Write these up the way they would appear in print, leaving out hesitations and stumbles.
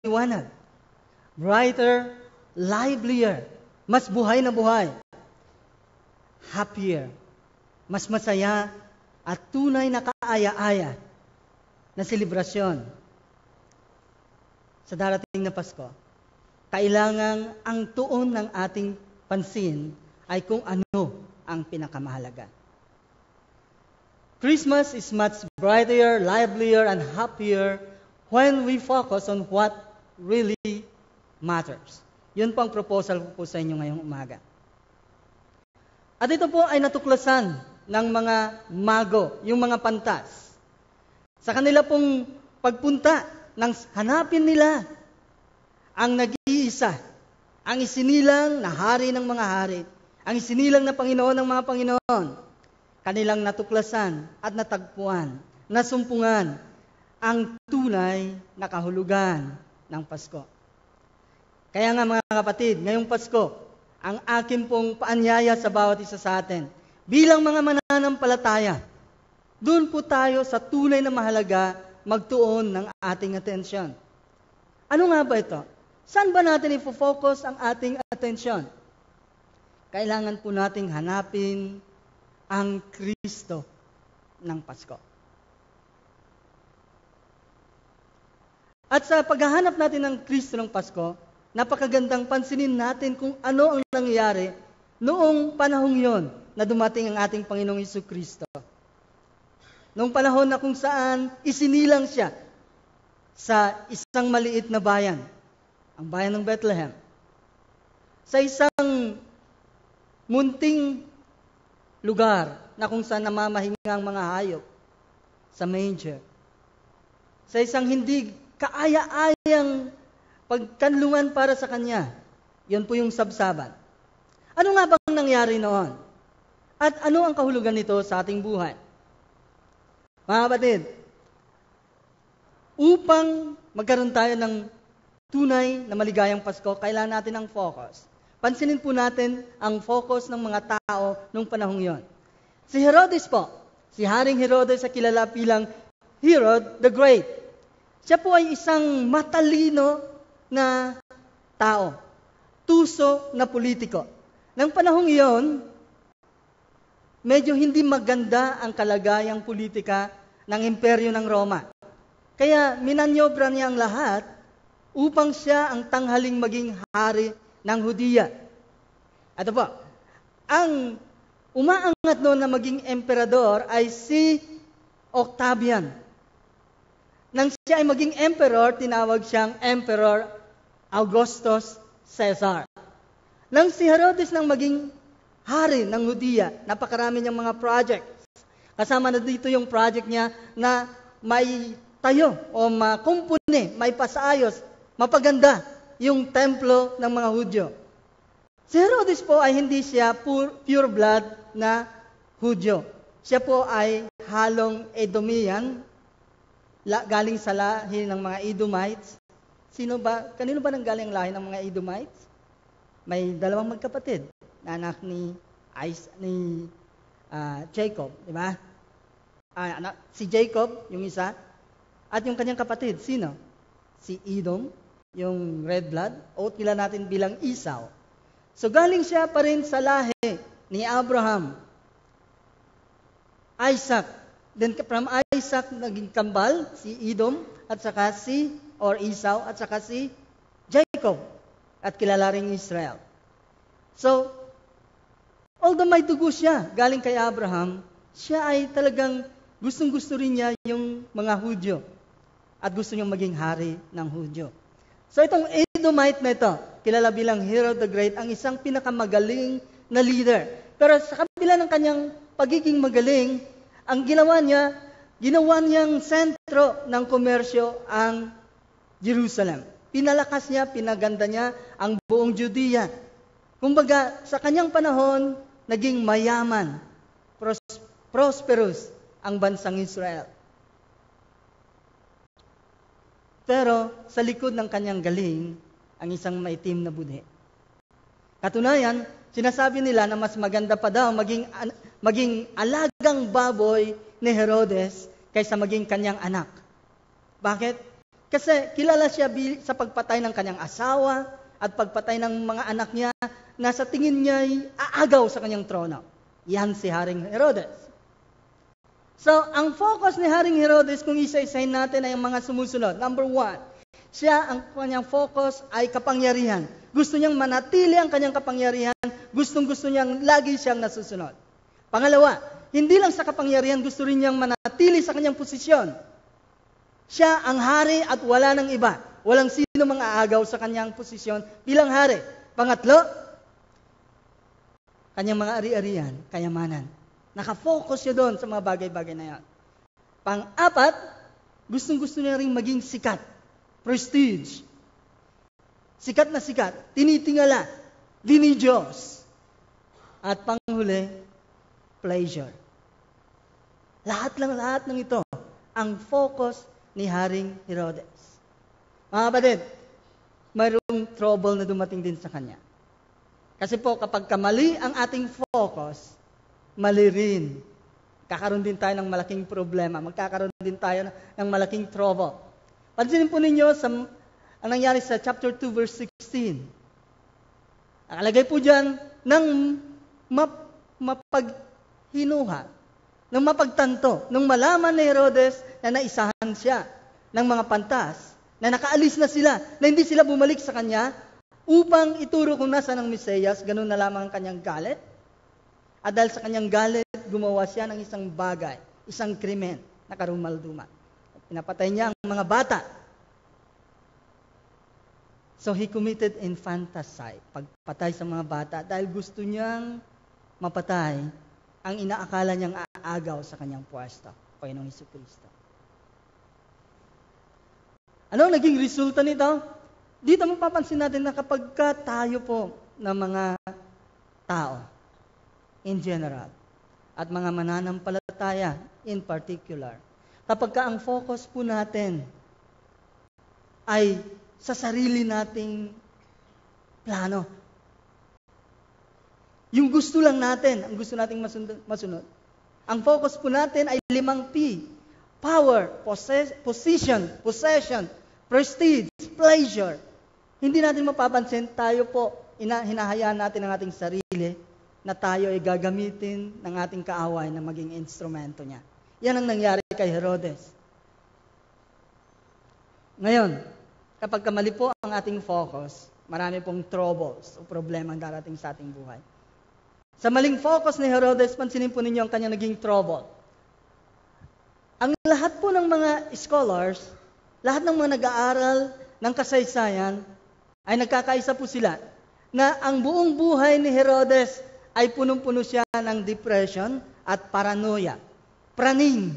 maliwanag, brighter, livelier, mas buhay na buhay, happier, mas masaya, at tunay na kaaya-aya na selebrasyon sa darating na Pasko. Kailangang ang tuon ng ating pansin ay kung ano ang pinakamahalaga. Christmas is much brighter, livelier, and happier when we focus on what really matters. Yun po ang proposal ko po sa inyo ngayong umaga. At ito po ay natuklasan ng mga mago, yung mga pantas. Sa kanila pong pagpunta, nang hanapin nila ang nag-iisa, ang isinilang na hari ng mga hari, ang isinilang na Panginoon ng mga Panginoon, kanilang natuklasan at natagpuan, nasumpungan ang tunay na kahulugan ng Pasko. Kaya nga mga kapatid, ngayong Pasko, ang akin pong paanyaya sa bawat isa sa atin, bilang mga mananampalataya, doon po tayo sa tunay na mahalaga magtuon ng ating atensyon. Ano nga ba ito? Saan ba natin ifo-focus ang ating atensyon? Kailangan po nating hanapin ang Kristo ng Pasko. At sa paghahanap natin ng Kristo ng Pasko, napakagandang pansinin natin kung ano ang nangyari noong panahong yon na dumating ang ating Panginoong Jesucristo. Noong panahon na kung saan isinilang siya sa isang maliit na bayan, ang bayan ng Bethlehem. Sa isang munting lugar na kung saan namamahinga ang mga hayop, sa manger. Sa isang hindi kaaya-ayang pagkanlungan para sa kanya, yun po yung sabsaban. Ano nga bang nangyari noon? At ano ang kahulugan nito sa ating buhay? Mga kapatid, upang magkaroon tayo ng tunay na maligayang Pasko, kailangan natin ang focus. Pansinin po natin ang focus ng mga tao nung panahong yon. Si Herodes po, si Haring Herodes sa kilala bilang Herod the Great. Siya po ay isang matalino na tao, tuso na politiko. Nang panahong iyon, medyo hindi maganda ang kalagayang politika ng imperyo ng Roma. Kaya minanyobra niya ang lahat upang siya ang tanghaling maging hari ng Hudiya. At po, ang umaangat noon na maging emperador ay si Octavian. Nang siya ay maging emperor, tinawag siyang Emperor Augustus Caesar. Nang si Herodes nang maging hari ng Hudiya, napakarami niyang mga projects. Kasama na dito yung project niya na may tayo o makumpuni, may pasaayos, mapaganda yung templo ng mga Hudyo. Si Herodes po ay hindi siya pure blood na Hudyo. Siya po ay halong Edomian, galing sa lahi ng mga Edomites. Kanino ba nanggaling ang lahi ng mga Edomites? May dalawang magkapatid na anak ni Jacob, di ba? Si Jacob, yung isa, at yung kanyang kapatid, sino? Si Edom, yung red blood, o kilala natin bilang Esau. So galing siya pa rin sa lahi ni Abraham, Isaac. Then from Isaac, naging kambal, si Edom, at saka Esau, at saka si Jacob, at kilala rin Israel. So, although may dugo siya, galing kay Abraham, siya ay talagang gustong-gusto rin niya yung mga Hudyo. At gusto niyang maging hari ng Hudyo. So itong Edomite na ito, kilala bilang Herod the Great, ang isang pinakamagaling na leader. Pero sa kabila ng kanyang pagiging magaling, ang ginawa niyang sentro ng komersyo ang Jerusalem. Pinalakas niya, pinaganda niya ang buong Judea. Kumbaga, sa kanyang panahon, naging mayaman, prosperous ang bansang Israel. Pero sa likod ng kanyang galing, ang isang maitim na budhe. Katunayan, sinasabi nila na mas maganda pa daw maging alagang baboy ni Herodes kaysa maging kanyang anak. Bakit? Kasi kilala siya sa pagpatay ng kanyang asawa at pagpatay ng mga anak niya na sa tingin niya ay aagaw sa kanyang trono. Yan si Haring Herodes. So, ang focus ni Haring Herodes, kung isa-isahin natin ay ang mga sumusunod. Number 1, ang kanyang focus ay kapangyarihan. Gusto niyang manatili ang kanyang kapangyarihan. Gustong-gusto niyang lagi siyang nasusunod. Pangalawa, hindi lang sa kapangyarihan, gusto rin niyang manatili sa kanyang posisyon. Siya ang hari at wala nang iba. Walang sino mang aagaw sa kanyang posisyon bilang hari. Pangatlo, kanyang mga ari-arian, kayamanan. Nakafocus siya doon sa mga bagay-bagay na yan. Pang-apat, gustong-gusto niya rin maging sikat. Prestige. Sikat na sikat. Tinitingala. Dinidiyos. At panghuli, pleasure. Lahat ng ito, ang focus ni Haring Herodes. Mga kapatid, mayroong trouble na dumating din sa kanya. Kasi po, kapag kamali ang ating focus, mali rin. Kakaroon din tayo ng malaking problema. Magkakaroon din tayo ng malaking trouble. Pansinin po ninyo ang nangyari sa chapter 2 verse 16. Nakalagay po dyan ng mapaghinuha, ng mapagtanto, nung malaman ni Herodes na naisahan siya ng mga pantas, na nakaalis na sila, na hindi sila bumalik sa kanya upang ituro kung nasa ng Mesiyas, ganun na lamang ang kanyang galit. At dahil sa kanyang galit, gumawa siya ng isang bagay, isang krimen na karumal-dumal. Pinapatay niya ang mga bata. So he committed infanticide, pagpatay sa mga bata, dahil gusto niyang mapatay ang inaakala niyang aagaw sa kanyang pwesto, Panginoong Jesucristo. Ano ang naging resulta nito? Dito mapapansin natin na kapag tayo po ng mga tao, in general, at mga mananampalataya in particular, kapag ang focus po natin ay sa sarili nating plano, yung gusto lang natin, ang gusto nating masunod, ang focus po natin ay 5 P: power, possession, prestige, pleasure. Hindi natin mapapansin, tayo po, hinahayaan natin ang ating sarili na tayo ay gagamitin ng ating kaaway na maging instrumento niya. Yan ang nangyari kay Herodes. Ngayon, kapag kamali po ang ating focus, marami pong troubles o problema ang darating sa ating buhay. Sa maling focus ni Herodes, pansinin po ninyo ang kanyang naging trouble. Ang lahat po ng mga scholars, lahat ng mga nag-aaral ng kasaysayan, ay nagkakaisa po sila na ang buong buhay ni Herodes ay punong-puno siya ng depression at paranoia, praning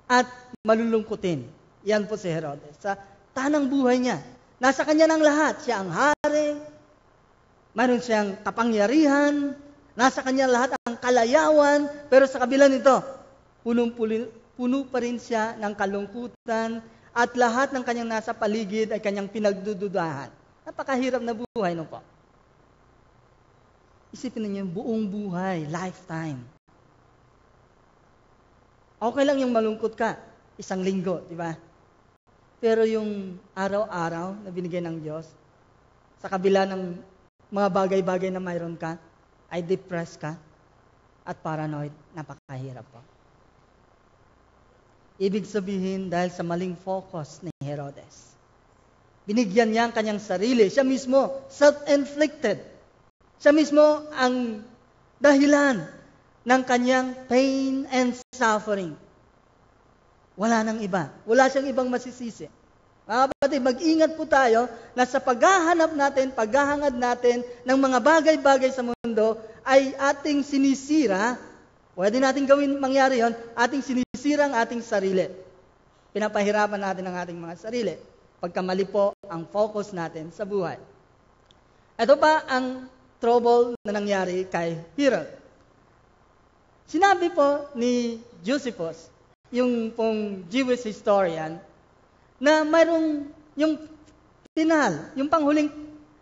at malulungkutin. Yan po si Herodes. Sa tanang buhay niya, nasa kanya ng lahat. Siya ang hari, mayroon siyang kapangyarihan, nasa kanya lahat ang kalayawan, pero sa kabila nito, puno pa rin siya ng kalungkutan at lahat ng kanyang nasa paligid ay kanyang pinagdududahan. Napakahirap na buhay, no po? Isipin niyo yung buong buhay, lifetime. Okay lang yung malungkot ka, 1 linggo, di ba? Pero yung araw-araw na binigay ng Diyos, sa kabila ng mga bagay-bagay na mayroon ka, ay depressed ka at paranoid, napakahirap po. Ibig sabihin, dahil sa maling focus ni Herodes, binigyan niya ang kanyang sarili. Siya mismo, self-inflicted. Siya mismo ang dahilan ng kanyang pain and suffering. Wala nang iba. Wala siyang ibang masisisi. Mga kapatid, mag-ingat po tayo na sa paghahangad natin ng mga bagay-bagay sa mundo ay ating sinisira, pwede natin gawin mangyari yon, ating sinisira ang ating sarili. Pinapahirapan natin ang ating mga sarili pagkamali po ang focus natin sa buhay. Ito pa ang trouble na nangyari kay Herod. Sinabi po ni Josephus, yung pong Jewish historian, na mayroong yung yung panghuling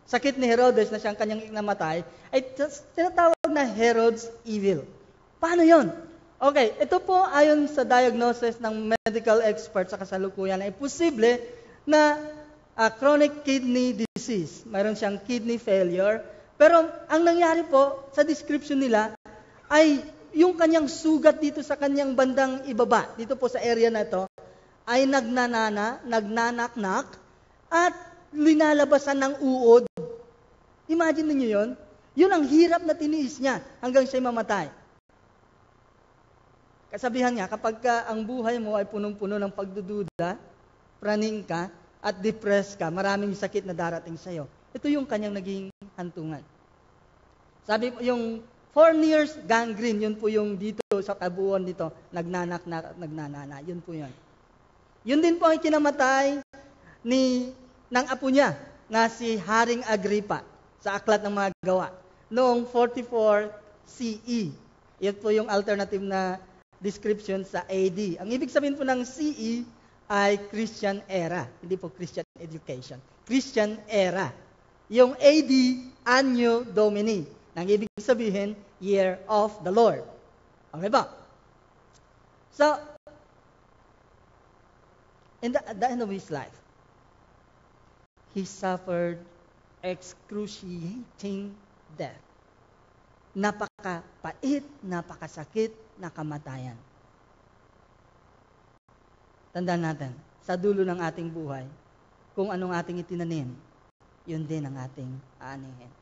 sakit ni Herodes na siyang kanyang namatay, ay tinatawag na Herod's evil. Paano yon? Okay, ito po ayon sa diagnosis ng medical experts sa kasalukuyan ay posible na chronic kidney disease. Mayroon siyang kidney failure. Pero ang nangyari po sa description nila ay yung kanyang sugat dito sa kanyang bandang ibaba, dito po sa area na ito, ay nagnanaknak, at linalabasan ng uod. Imagine niyo yun? Yun ang hirap na tiniis niya hanggang siya'y mamatay. Kasabihan niya, kapag ang buhay mo ay punong-puno ng pagdududa, praning ka, at depressed ka, maraming sakit na darating sa'yo. Ito yung kanyang naging hantungan. Sabi po, yung 4 years gangrene, yun po yung dito sa kabuuan dito, nagnanana, yun po yun. Yun din po ang kinamatay ng apo niya, na si Haring Agrippa, sa Aklat ng Mga Gawa, noong 44 CE. Yun po yung alternative na description sa AD. Ang ibig sabihin po ng CE ay Christian era, hindi po Christian education. Christian era. Yung AD, Anno Domini. Nang ibig sabihin, Year of the Lord. Okay ba? So, in the end of his life, he suffered excruciating death. Napakapait, napakasakit na kamatayan. Tandaan natin, sa dulo ng ating buhay, kung anong ating itinanim, yun din ang ating aanihin.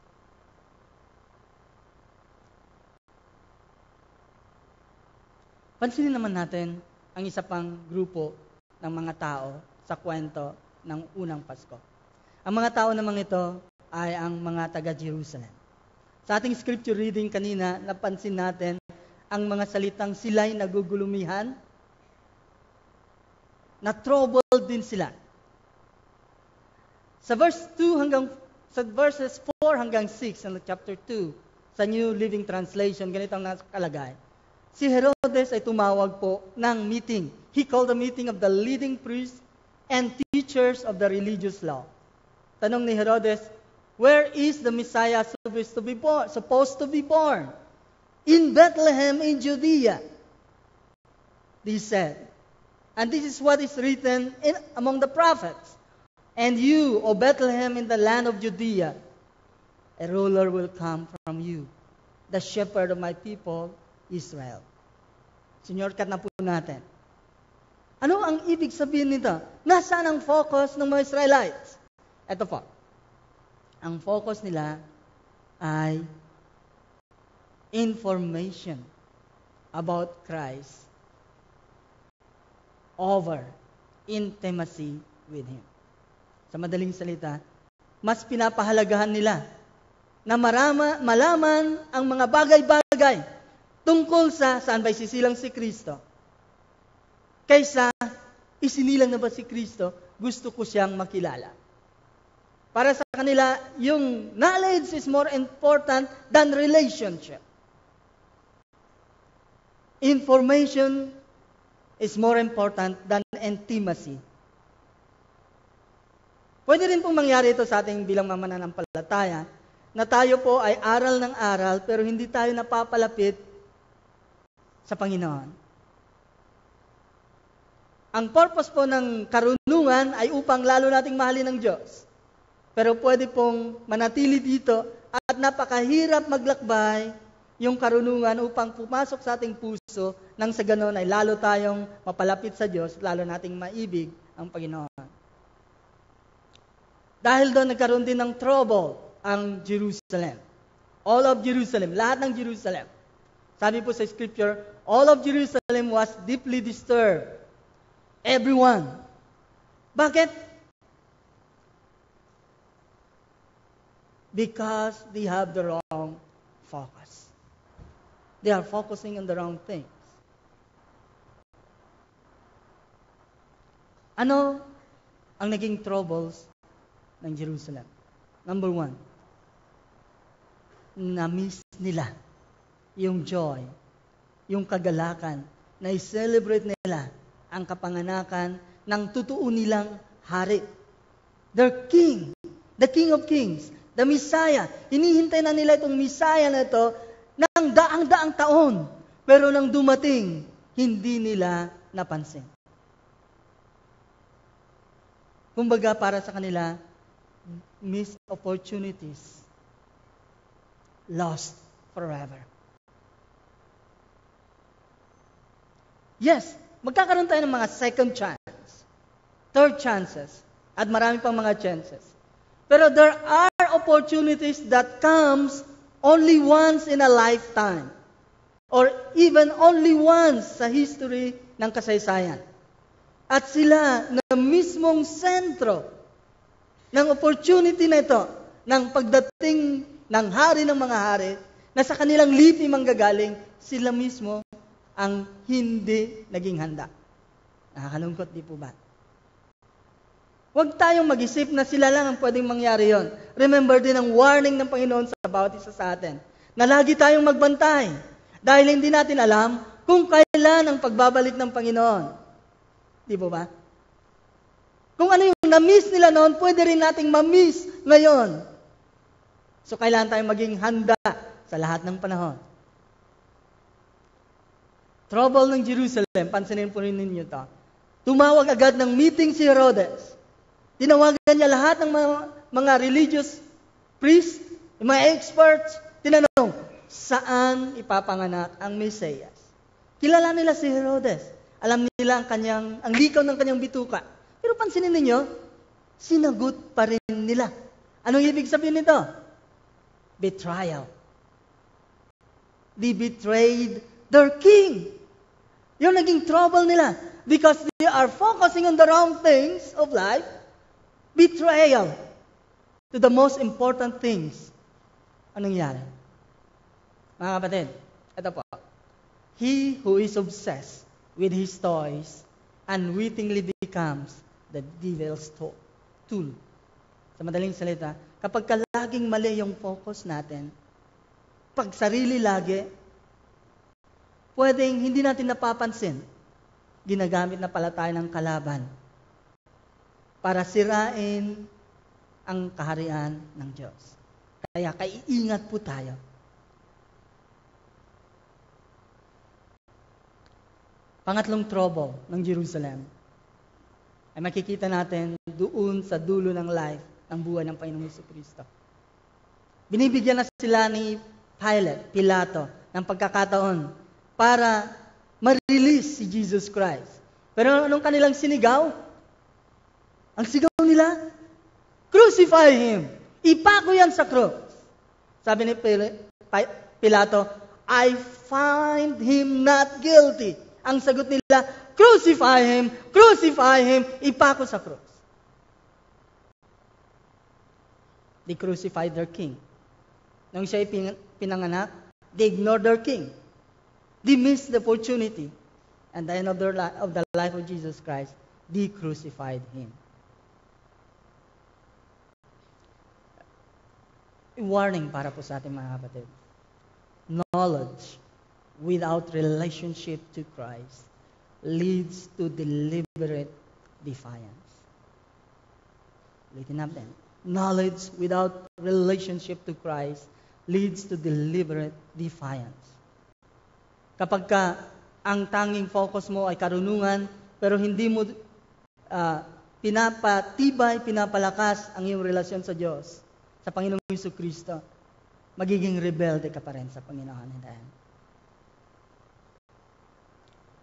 Pansinin naman natin ang isa pang grupo ng mga tao sa kwento ng unang Pasko. Ang mga tao namang ito ay ang mga taga-Jerusalem. Sa ating scripture reading kanina, napansin natin ang mga salitang sila'y nagugulumihan, na troubled din sila. Sa verses 4 hanggang 6 ng chapter 2 sa New Living Translation, ganito ang nakalagay. Si Herodes ay tumawag po ng meeting. He called a meeting of the leading priests and teachers of the religious law. Tanong ni Herodes, where is the Messiah supposed to be born? In Bethlehem in Judea. They said, and this is what is written among the prophets. And you, O Bethlehem in the land of Judea, a ruler will come from you, the shepherd of my people, Israel. Sinyorkat na po natin. Ano ang ibig sabihin nito? Nasaan ang focus ng mga Israelites? Ito po. Ang focus nila ay information about Christ over intimacy with Him. Sa madaling salita, mas pinapahalagahan nila na malaman ang mga bagay-bagay tungkol sa saan ba'y sisilang si Kristo. Kaysa isinilang na ba si Kristo, gusto ko siyang makilala. Para sa kanila, yung knowledge is more important than relationship. Information is more important than intimacy. Pwede rin pong mangyari ito sa ating bilang mananampalataya, na tayo po ay aral ng aral, pero hindi tayo napapalapit sa Panginoon. Ang purpose po ng karunungan ay upang lalo nating mahalin ng Diyos. Pero pwede pong manatili dito at napakahirap maglakbay yung karunungan upang pumasok sa ating puso nang sa ganon ay lalo tayong mapalapit sa Diyos, lalo nating maibig ang Panginoon. Dahil doon nagkaroon din ng trouble ang Jerusalem. All of Jerusalem, lahat ng Jerusalem. Sabi po sa scripture, all of Jerusalem was deeply disturbed. Everyone. Bakit? Because they have the wrong focus. They are focusing on the wrong things. Ano ang naging troubles ng Jerusalem? Number 1, na-miss nila yung joy, yung kagalakan, na i-celebrate nila ang kapanganakan ng totoo nilang hari. Their king, the King of Kings, the Messiah. Hinihintay na nila itong Messiah na ito ng daang-daang taon. Pero nang dumating, hindi nila napansin. Kumbaga para sa kanila, missed opportunities, lost forever. Yes, magkakaroon tayo ng mga second chance, third chances, at marami pang mga chances. Pero there are opportunities that comes only once in a lifetime, or even only once sa history ng kasaysayan. At sila na mismong sentro ng opportunity na ito, ng pagdating ng hari ng mga hari, na sa kanilang lipi manggagaling, sila mismo ang hindi naging handa. Nakakalungkot, di po ba? Huwag tayong mag-isip na sila lang ang pwedeng mangyari yon. Remember din ang warning ng Panginoon sa bawat isa sa atin, na lagi tayong magbantay, dahil hindi natin alam kung kailan ang pagbabalik ng Panginoon. Di po ba? Kung ano yung na-miss nila noon, pwede rin nating ma-miss ngayon. So, kailangan tayong maging handa sa lahat ng panahon. Trouble ng Jerusalem, pansinin po rin ninyo ito. Tumawag agad ng meeting si Herodes. Tinawagan niya lahat ng mga religious priests, mga experts, tinanong, saan ipapanganak ang Mesiyas? Kilala nila si Herodes. Alam nila ang likaw ng kanyang bituka. Pero pansinin ninyo, sinagot pa rin nila. Anong ibig sabihin nito? Betrayal. They betrayed their king. Yung naging trouble nila. Because they are focusing on the wrong things of life. Betrayal to the most important things. Anong nangyari? Mga kapatid, ito po. He who is obsessed with his toys unwittingly becomes the devil's tool. Sa madaling salita, kapag laging mali yung focus natin, pag sarili lagi, pwedeng hindi natin napapansin, ginagamit na pala tayo ng kalaban para sirain ang kaharian ng Diyos. Kaya kaiingat po tayo. Pangatlong trouble ng Jerusalem ay makikita natin doon sa dulo ng life ng buhay ng Panginoong Jesucristo. Binibigyan na sila ni Pilato ng pagkakataon para ma-release si Jesus Christ. Pero anong kanilang sinigaw? Ang sigaw nila, crucify Him! Ipako yan sa cross. Sabi ni Pilato, I find Him not guilty. Ang sagot nila, crucify Him, ipako sa cross. They crucified their king. Nung siya pinanganak, they ignored their king. They missed the opportunity. And the end of the life of Jesus Christ, they crucified Him. Warning para po sa ating mga kapatid. Knowledge without relationship to Christ leads to deliberate defiance. Ulitin natin. Knowledge without relationship to Christ leads to deliberate defiance. Kapag ang tanging focus mo ay karunungan, pero hindi mo pinapatibay, pinapalakas ang iyong relasyon sa Diyos, sa Panginoong Jesucristo, magiging rebelde ka pa rin sa Panginoon.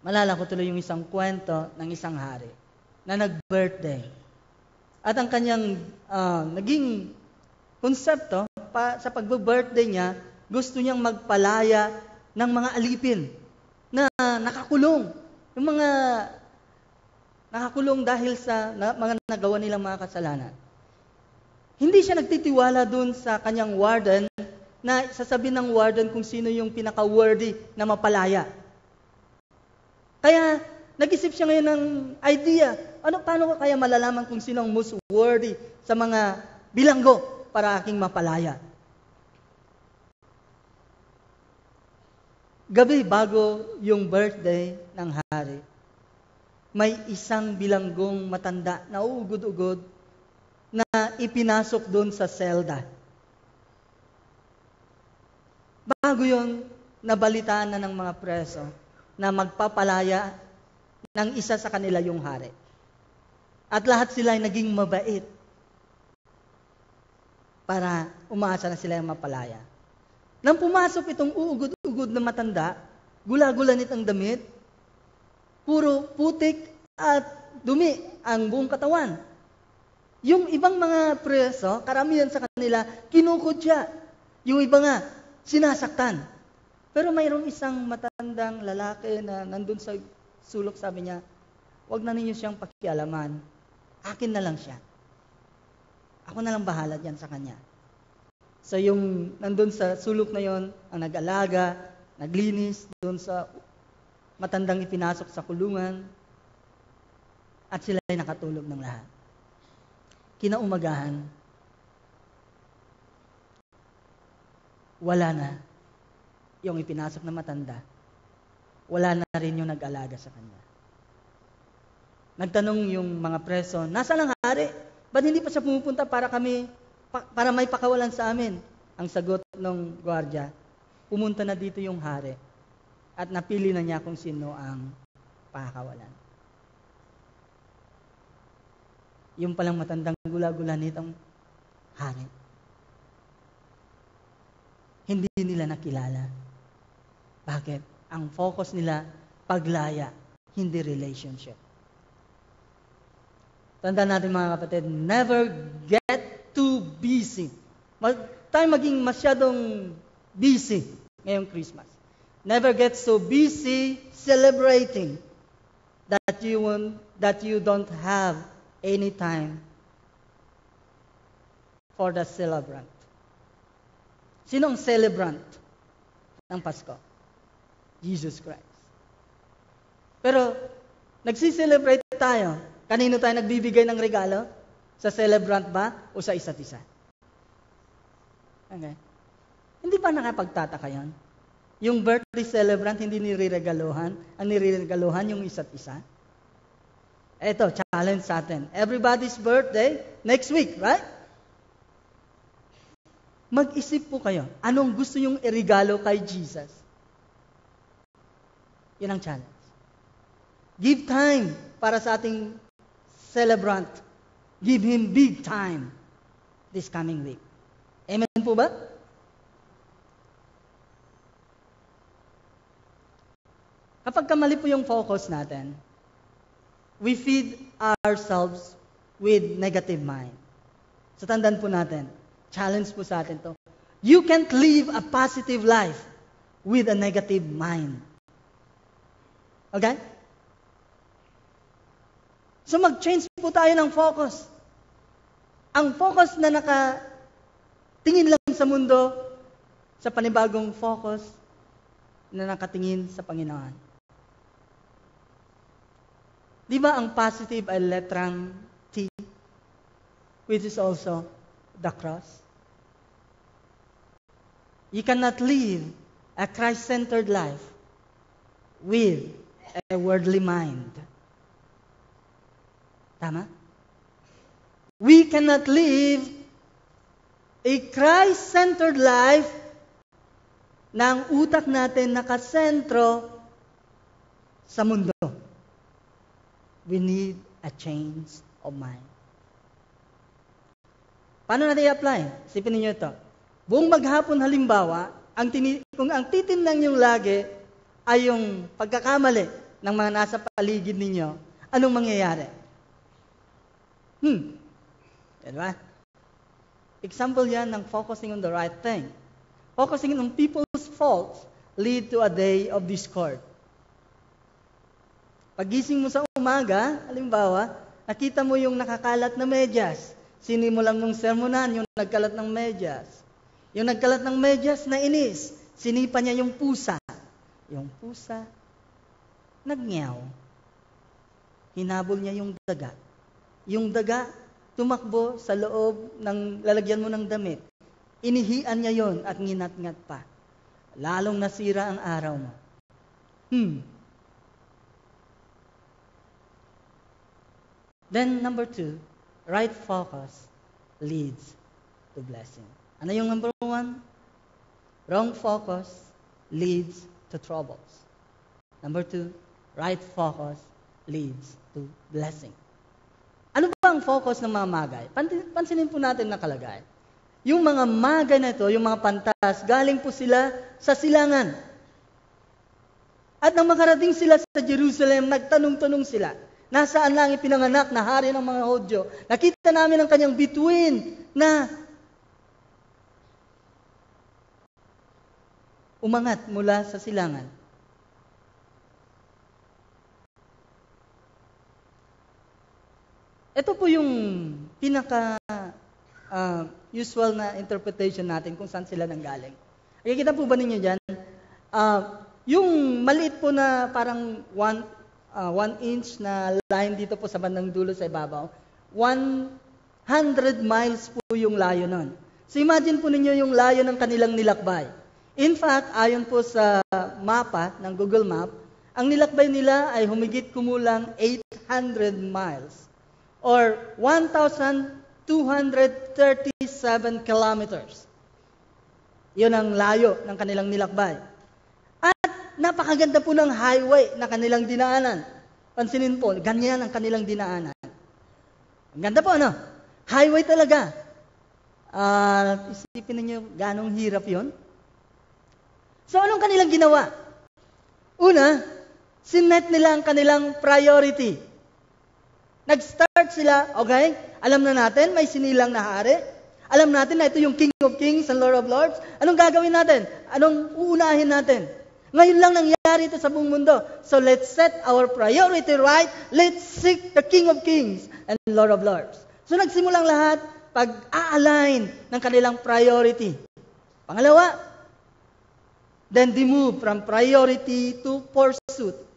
Malala ko tuloy yung isang kwento ng isang hari na nag-birthday. At ang kanyang naging konsepto sa pag-birthday niya, gusto niyang magpalaya ng mga alipin na nakakulong. Yung mga nakakulong dahil sa mga nagawa nilang mga kasalanan. Hindi siya nagtitiwala dun sa kanyang warden na sasabihin ng warden kung sino yung pinaka-worthy na mapalaya. Kaya, nag-isip siya ngayon ng idea. Paano ko kaya malalaman kung sino ang most worthy sa mga bilanggo para aking mapalaya? Gabi bago yung birthday ng hari, may isang bilanggong matanda na uugod-ugod na ipinasok doon sa selda. Bago yun, nabalitaan na ng mga preso na magpapalaya ng isa sa kanila yung hari. At lahat sila ay naging mabait para umaasa na sila ang mapalaya. Nang pumasok itong uugod-ugod na matanda, gula-gulanit ang damit, puro putik at dumi ang buong katawan. Yung ibang mga preso, karamihan sa kanila, kinukutya. Yung iba nga, sinasaktan. Pero mayroong isang matandang lalaki na nandun sa sulok, sabi niya, "Huwag na ninyo siyang pakialaman. Akin na lang siya. Ako na lang bahala diyan sa kanya." So yung nandun sa sulok na yon, ang nag-alaga, naglinis doon sa matandang ipinasok sa kulungan, at sila ay nakatulog ng lahat. Kinaumagahan, wala na yung ipinasok na matanda. Wala na rin yung nag-alaga sa kanya. Nagtanong yung mga preso, "Nasaan ang hari? Ba't hindi pa siya pumupunta para may pakawalan sa amin?" Ang sagot ng gwardiya, "Pumunta na dito yung hari at napili na niya kung sino ang pakakawalan." Yung palang matandang gula-gula nitong hari. Hindi nila nakilala. Bakit? Ang focus nila, paglaya, hindi relationship. Tandaan natin mga kapatid, never get too busy. Tayo maging masyadong busy ngayong Christmas. Never get so busy celebrating that you don't have any time for the celebrant. Sino ang celebrant ng Pasko? Jesus Christ. Pero nagsi-celebrate tayo. Kanino tayo nagbibigay ng regalo? Sa celebrant ba o sa isa't isa? Okay. Hindi ba nakapagtataka yan? Yung birthday celebrant hindi nireregaluhan, ang nireregaluhan yung isa't isa? Eto, challenge sa atin. Everybody's birthday, next week, right? Mag-isip po kayo, anong gusto yung irigalo kay Jesus? Yun ang challenge. Give time para sa ating celebrant. Give him big time this coming week. Amen po ba? Kapag kamali po yung focus natin, we feed ourselves with negative mind. So tandaan po natin, challenge po sa atin to. You can't live a positive life with a negative mind. Okay? So mag-change po tayo ng focus. Ang focus na nakatingin lang sa mundo, sa panibagong focus na nakatingin sa Panginoon. Di ba ang positive ay letrang T, which is also the cross? You cannot live a Christ-centered life with a worldly mind. Tama? We cannot live a Christ-centered life na ang utak natin nakasentro sa mundo. We need a change of mind. Paano natin i-apply? Isipin ninyo ito. Buong maghapon halimbawa, kung ang titimnan nyo lagi ay yung pagkakamali ng mga nasa paligid ninyo, anong mangyayari? Diba? Example yan ng focusing on the right thing. Focusing on people's faults lead to a day of discord. Pagising mo sa umaga, halimbawa, nakita mo yung nakakalat na medyas. Sino mo lang nung sermonan, yung nagkalat ng medyas. Yung nagkalat ng medyas na inis, sinipa niya yung pusa. Yung pusa, nagnyaw. Hinabol niya yung daga. Yung daga, tumakbo sa loob ng lalagyan mo ng damit. Inihian niya yon at nginat-ngat pa. Lalong nasira ang araw mo. Then, number 2, right focus leads to blessing. Ano yung number 1? Wrong focus leads to troubles. Number 2, right focus leads to blessing. Ano ba ang focus ng mga magay? Pansinin po natin nakalagay. Yung mga magay na ito, yung mga pantas, galing po sila sa silangan. At nang makarating sila sa Jerusalem, nagtanong-tanong sila, nasaan lang ipinanganak na hari ng mga Hudyo? Nakita namin ang kanyang bituin na umangat mula sa silangan. Ito po yung pinaka usual na interpretation natin kung saan sila nanggaling. Nakikita po ba ninyo dyan? Yung maliit po na parang 1 inch na line dito po sa bandang dulo sa ibabaw, 100 miles po yung layo nun. So imagine po ninyo yung layo ng kanilang nilakbay. In fact, ayon po sa mapa ng Google Map, ang nilakbay nila ay humigit kumulang 800 miles or 1,237 kilometers. Yun ang layo ng kanilang nilakbay. At napakaganda po ng highway na kanilang dinaanan. Pansinin po, ganyan ang kanilang dinaanan. Ang ganda po, ano? Highway talaga. Isipin ninyo, ganong hirap yon. So, anong kanilang ginawa? Una, sinet nila ang kanilang priority. Nag-start sila, okay, alam na natin, may sinilang na hari. Alam natin na ito yung King of Kings and Lord of Lords. Anong gagawin natin? Anong uunahin natin? Ngayon lang nangyari ito sa buong mundo. So let's set our priority right. Let's seek the King of Kings and Lord of Lords. So nagsimulang lahat pag-a-align ng kanilang priority. Pangalawa, then they move from priority to pursuit.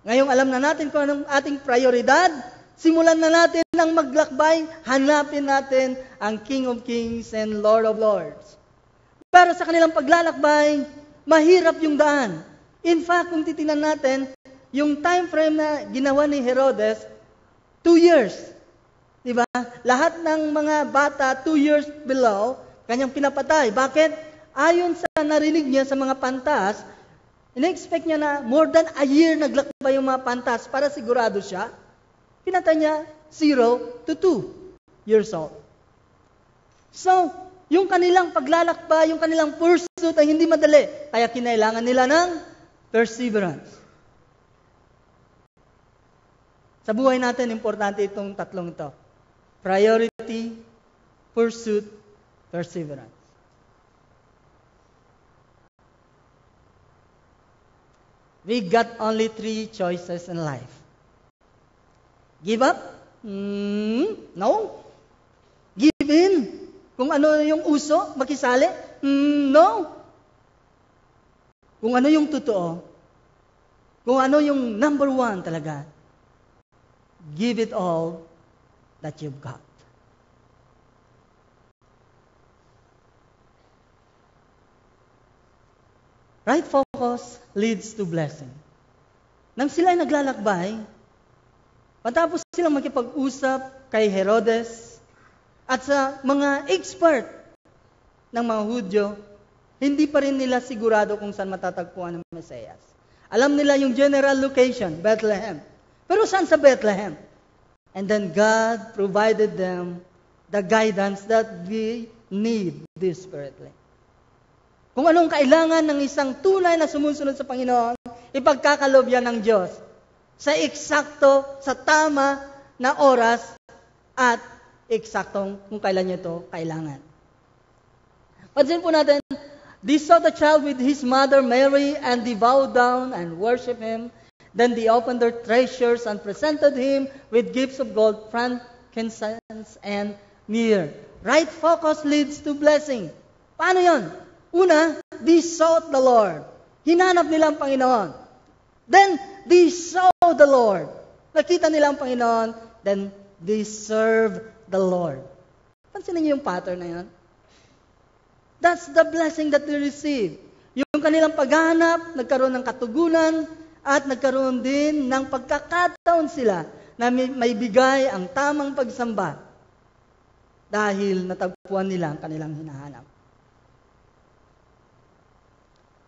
Ngayong alam na natin kung anong ating prioridad, simulan na natin ang maglakbay, hanapin natin ang King of Kings and Lord of Lords. Pero sa kanilang paglalakbay, mahirap yung daan. In fact, kung titingnan natin, yung time frame na ginawa ni Herodes, 2 years. Diba? Lahat ng mga bata, 2 years below, kanyang pinapatay. Bakit? Ayon sa narinig niya sa mga pantas, in-expect niya na more than a year naglakbay yung mga pantas para sigurado siya. Pinatay niya 0 to 2 years old. So, yung kanilang paglalakbay, yung kanilang pursuit ay hindi madali. Kaya kinailangan nila ng perseverance. Sa buhay natin, importante itong tatlong ito. Priority, pursuit, perseverance. We got only 3 choices in life. Give up? No. Give in? Kung ano yung uso, makisali? No. Kung ano yung totoo, kung ano yung number 1 talaga, give it all that you've got. Right focus leads to blessing. Nang sila ay naglalakbay, matapos silang makipag-usap kay Herodes at sa mga expert ng mga Hudyo, hindi pa rin nila sigurado kung saan matatagpuan ang Mesiyas. Alam nila yung general location, Bethlehem. Pero saan sa Bethlehem? And then God provided them the guidance that we need desperately. Kung anong kailangan ng isang tunay na sumusunod sa Panginoon, ipagkakalob yan ng Diyos sa eksakto, sa tama na oras at eksaktong kung kailan niyo ito kailangan. Pansin po natin, they saw the child with his mother Mary and they bowed down and worshiped him. Then they opened their treasures and presented him with gifts of gold, frankincense, and myrrh. Right focus leads to blessing. Paano yon? Una, they sought the Lord. Hinanap nila ang Panginoon. Then, they saw the Lord. Nakita nila ang Panginoon. Then, they serve the Lord. Pansinin niyo yung pattern na yun? That's the blessing that they receive. Yung kanilang paghahanap, nagkaroon ng katugunan, at nagkaroon din ng pagkakataon sila na may bigay ang tamang pagsamba dahil natagpuan nila ang kanilang hinahanap.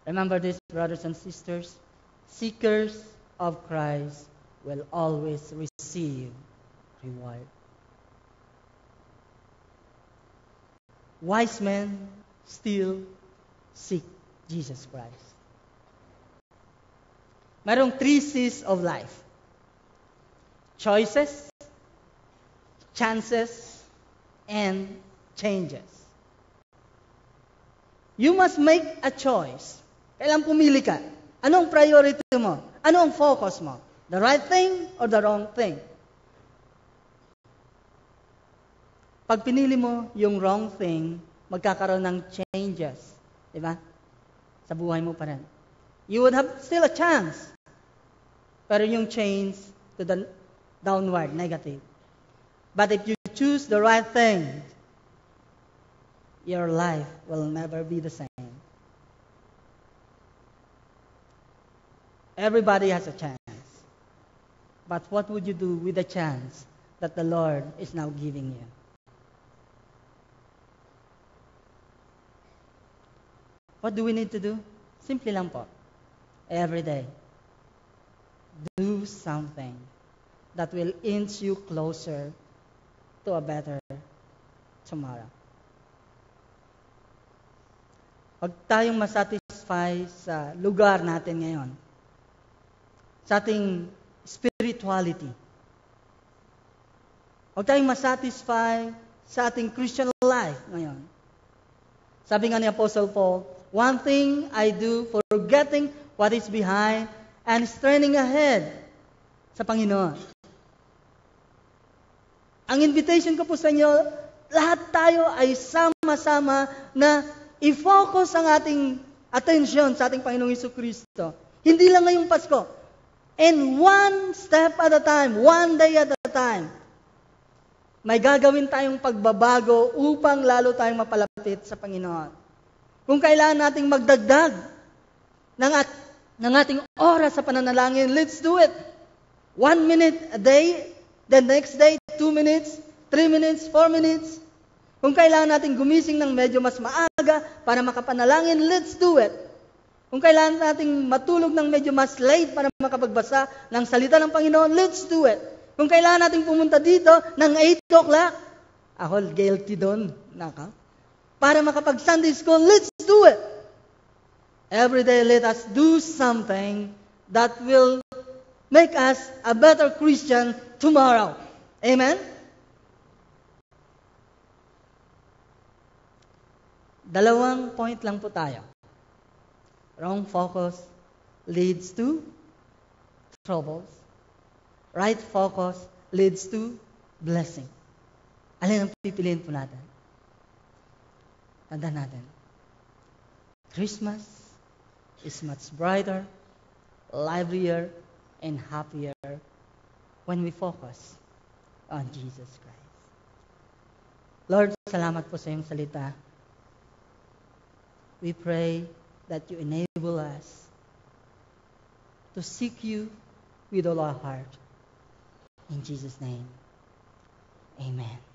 Remember this, brothers and sisters, seekers of Christ will always receive reward. Wise men still seek Jesus Christ. Mayroong 3 C's of life. Choices, chances, and changes. You must make a choice. Kailangan pumili ka. Anong priority mo? Ano ang focus mo? The right thing or the wrong thing? Pag pinili mo yung wrong thing, magkakaroon ng changes. Diba? Sa buhay mo pa rin. You would have still a chance. Pero yung change to the downward, negative. But if you choose the right thing, your life will never be the same. Everybody has a chance. But what would you do with the chance that the Lord is now giving you? What do we need to do? Simple lang po. Every day, do something that will inch you closer to a better tomorrow. Huwag tayong masatisfy sa lugar natin ngayon. Sa ating spirituality. Huwag tayong masatisfy sa ating Christian life ngayon. Sabi nga ni Apostle Paul, one thing I do, forgetting what is behind and straining ahead sa Panginoon. Ang invitation ko po sa inyo, lahat tayo ay sama-sama na i-focus ang ating atensyon sa ating Panginoong Jesucristo. Hindi lang ngayong Pasko. And one step at a time, one day at a time, may gagawin tayong pagbabago upang lalo tayong mapalapit sa Panginoon. Kung kailangan nating magdagdag ng ating oras sa pananalangin, let's do it. 1 minute a day, the next day, 2 minutes, 3 minutes, 4 minutes. Kung kailangan nating gumising ng medyo mas maaga para makapanalangin, let's do it. Kung kailangan nating matulog ng medyo mas late para makapagbasa ng salita ng Panginoon, let's do it. Kung kailangan nating pumunta dito ng 8 o'clock, ako guilty doon, para makapag-Sunday school, let's do it. Every day, let us do something that will make us a better Christian tomorrow. Amen? Dalawang point lang po tayo. Wrong focus leads to troubles. Right focus leads to blessing. Alin ang pipiliin po natin? Tandaan natin. Christmas is much brighter, livelier, and happier when we focus on Jesus Christ. Lord, salamat po sa iyong salita. We pray that you enable us to seek you with all our heart. In Jesus' name, amen.